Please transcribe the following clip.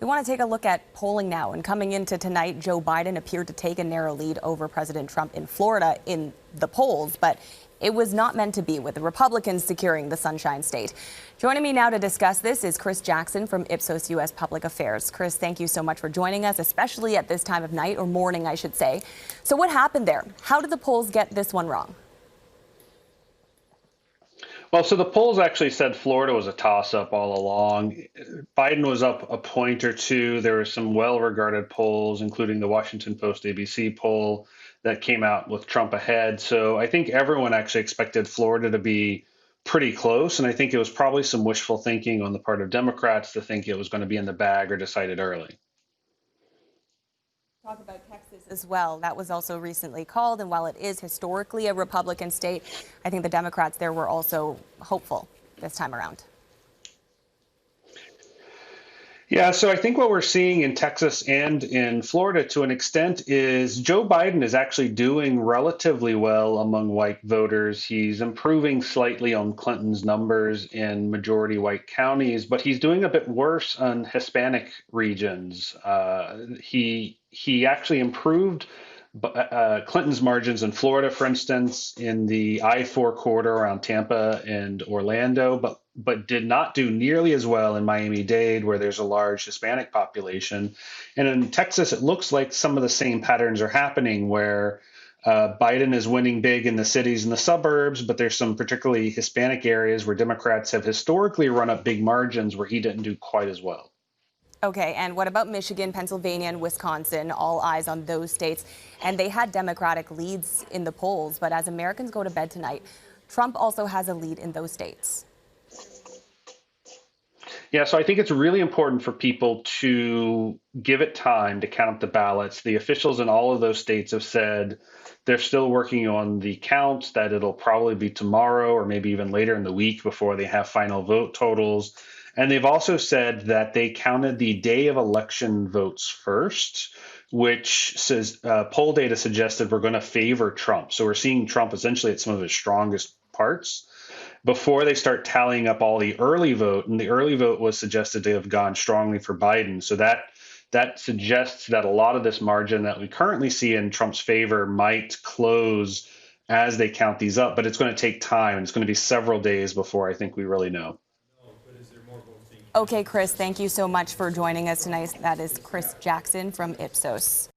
We want to take a look at polling now. And coming into tonight, Joe Biden appeared to take a narrow lead over President Trump in Florida in the polls, but it was not meant to be, with the Republicans securing the Sunshine State. Joining me now to discuss this is Chris Jackson from Ipsos U.S. Public Affairs. Chris, thank you so much for joining us, especially at this time of night, or morning, I should say. So what happened there? How did the polls get this one wrong? Well, so the polls actually said Florida was a toss-up all along. Biden was up a point or two. There were some well-regarded polls, including the Washington Post ABC poll that came out with Trump ahead. So I think everyone actually expected Florida to be pretty close. And I think it was probably some wishful thinking on the part of Democrats to think it was going to be in the bag or decided early. Talk about Texas as well. That was also recently called, and while it is historically a Republican state, I think the Democrats there were also hopeful this time around. Yeah, so I think what we're seeing in Texas and in Florida to an extent is Joe Biden is actually doing relatively well among white voters. He's improving slightly on Clinton's numbers in majority white counties, but he's doing a bit worse on Hispanic regions. He actually improved Clinton's margins in Florida, for instance, in the I-4 corridor around Tampa and Orlando, but did not do nearly as well in Miami-Dade, where there's a large Hispanic population. And in Texas, it looks like some of the same patterns are happening, where Biden is winning big in the cities and the suburbs, but there's some particularly Hispanic areas where Democrats have historically run up big margins where he didn't do quite as well. Okay, and what about Michigan, Pennsylvania, and Wisconsin? All eyes on those states. And they had Democratic leads in the polls, but as Americans go to bed tonight, Trump also has a lead in those states. Yeah, so I think it's really important for people to give it time to count the ballots. The officials in all of those states have said they're still working on the counts, that it'll probably be tomorrow or maybe even later in the week before they have final vote totals. And they've also said that they counted the day of election votes first, which says poll data suggested we're going to favor Trump. So we're seeing Trump essentially at some of his strongest parts before they start tallying up all the early vote. And the early vote was suggested to have gone strongly for Biden. So that suggests that a lot of this margin that we currently see in Trump's favor might close as they count these up. But it's going to take time. It's going to be several days before I think we really know. Okay, Chris, thank you so much for joining us tonight. That is Chris Jackson from Ipsos.